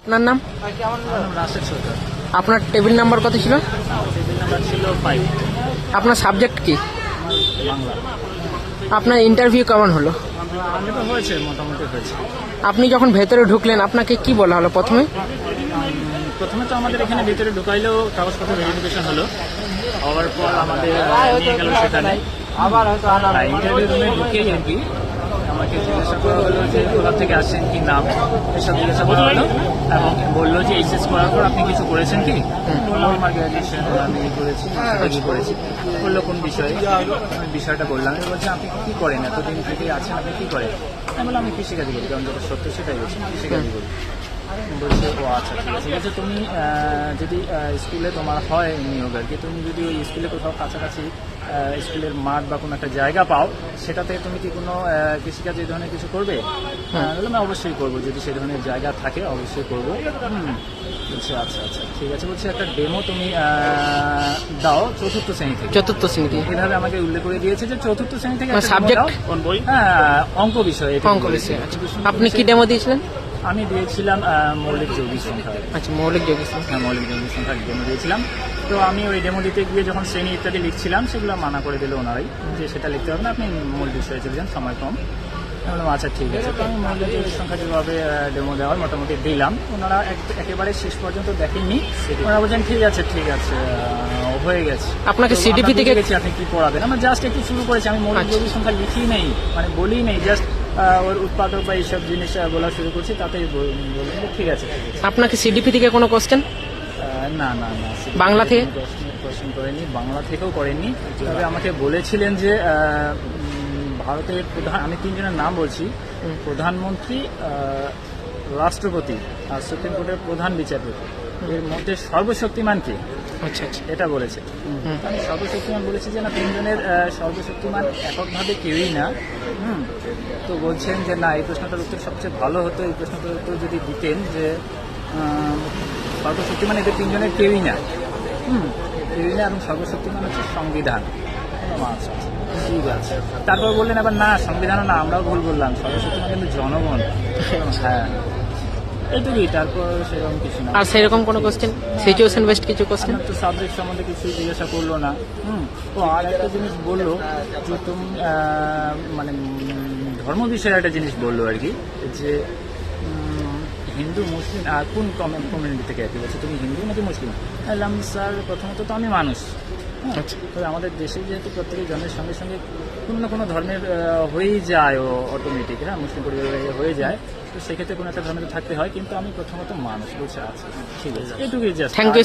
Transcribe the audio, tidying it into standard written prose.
আপনার নাম? রাশেদ সরকার। আপনার টেবিল নাম্বার কত ছিল? টেবিল নাম্বার ছিল 5। আপনার সাবজেক্ট কি? বাংলা। আপনার ইন্টারভিউ কেমন হলো? আমি তো হয়েছে, মোটামুটি হয়েছে। আপনি যখন ভেতরে ঢুকলেন আপনাকে কি বলা হলো প্রথমে? প্রথমে তো আমাদের এখানে ভিতরে ঢুকাইলেও কাগজপত্র ভেরিফিকেশন হলো, হওয়ার পর আমাদের নিয়ে গেল সেখানে ইন্টারভিউ রুমে ঢুকেই আর কি আমাকে জিজ্ঞাসা করা হলো যে কোথা থেকে আসছেন, কি নাম, এসব জিজ্ঞাসা করা হলো এবং বললো যে এইচএস করার পর আপনি কিছু করেছেন কি? বললাম আমার গ্র্যাজুয়েশন আমি করেছি, কি করেছি। বললো কোন বিষয়ে? আমি বিষয়টা বললাম। আমি বলছি আপনি কি করেন, এতদিন থেকে আছেন আপনি কি করেন? আমি বললাম আমি কৃষিকাজই করি, কারণ যেটা সত্য সেটাই বলছি, কৃষিকাজই করি। বলছে ও আচ্ছা ঠিক আছে, তুমি যদি স্কুলে তোমার হয় নিয়োগ আর কি, তুমি যদি ওই স্কুলে কোথাও কাছাকাছি স্কুলের মাঠ বা কোনো একটা জায়গা পাও, সেটাতে তুমি কি কোনো কৃষিকাজ এই ধরনের কিছু করবে? বললাম আমি অবশ্যই করবো, যদি সে ধরনের জায়গা থাকে অবশ্যই করবো। বলছে আচ্ছা আচ্ছা ঠিক আছে। বলছে একটা ডেমো তুমি দাও চতুর্থ শ্রেণী থেকে। চতুর্থ শ্রেণীতে এভাবে আমাকে উল্লেখ করে দিয়েছে যে চতুর্থ শ্রেণী থেকে সাবজেক্ট কোন বই? অঙ্ক বিষয়। অঙ্ক বিষয়। আপনি কি ডেমো দিয়েছিলেন? আমি দিয়েছিলাম মৌলিক যৌগিক সংখ্যা। আচ্ছা, মৌলিক যৌগিক সংখ্যা। হ্যাঁ, মৌলিক যৌগিক সংখ্যা ডেমো দিয়েছিলাম। তো আমি ওই ডেমো দিতে গিয়ে যখন শ্রেণী ইত্যাদি লিখছিলাম, সেগুলো মানা করে দিল ওনারাই যে সেটা লিখতে হবে না, আপনি মূল বিষয়ে চলে যান, সময় কম। আমি বললাম আচ্ছা ঠিক আছে। তো আমি মৌলিক যৌগিক সংখ্যা যেভাবে ডেমো দেওয়ার মোটামুটি দিলাম, ওনারা একেবারে শেষ পর্যন্ত দেখেননি। ওনারা বলছেন ঠিক আছে হয়ে গেছে। আপনাকে সিডিপি থেকে গেছি আপনি কি পড়াবেন? আমরা জাস্ট একটু শুরু করেছি, আমি মৌলিক যৌগিক সংখ্যা লিখি নেই, মানে বলি নেই, জাস্ট ওর উৎপাদক বা এইসব জিনিস বলা শুরু করছি, তাতেই বললেন ঠিক আছে। আপনাকে সিডিপি থেকে কোনো কোশ্চেন? না, বাংলা থেকে কোশ্চেন করেনি, বাংলা থেকেও করেননি। তবে আমাকে বলেছিলেন যে ভারতের প্রধান, আমি 3 জনের নাম বলছি, প্রধানমন্ত্রী, রাষ্ট্রপতি আর সুপ্রিম কোর্টের প্রধান বিচারপতি, এর মধ্যে সর্বশক্তিমান কে? আচ্ছা আচ্ছা, এটা বলেছে। আমি সর্বশক্তিমান বলেছি যে না, 3 জনের সর্বশক্তিমান এককভাবে কেউই না। তো বলছেন যে না, এই প্রশ্নটার উত্তর সবচেয়ে ভালো হতো, এই প্রশ্নটার উত্তর যদি দিতেন যে সর্বশক্তিমান এদের 3 জনের কেউই না, কেউই না, এবং সর্বশক্তিমান হচ্ছে সংবিধান। আচ্ছা ঠিক আছে। তারপর বললেন আবার না, সংবিধানও না, আমরাও ভুল বললাম, সর্বশক্তিমান কিন্তু জনগণ। হ্যাঁ, এটুকুই। তারপর সেরকম কিছু না। আর সেরকম কোনো কোশ্চেন, সিচুয়েশন বেসড কিছু কোশ্চেন? তো সাবজেক্ট সম্বন্ধে কিছুই জিজ্ঞাসা করলো না। ও আর একটা জিনিস বললো যে তুমি মানে ধর্ম বিষয়ে একটা জিনিস বললো আর কি, যে হিন্দু মুসলিম আর কোন কমিউনিটি থেকে আর কি, বলছে তুমি হিন্দু নাকি মুসলিম? বললাম স্যার প্রথমত তো আমি মানুষ। তবে আমাদের দেশে যেহেতু প্রত্যেক জনের সঙ্গে সঙ্গে কোনো না কোনো ধর্মের হয়েই যায়, ও অটোমেটিক, হ্যাঁ, মুসলিম পরিবারে হয়ে যায়, তো সেক্ষেত্রে কোনো একটা ধর্মে থাকতে হয়, কিন্তু আমি প্রথমত মানুষ। বলছে আচ্ছা ঠিক আছে, এটুকুই জাস্ট। Thank you.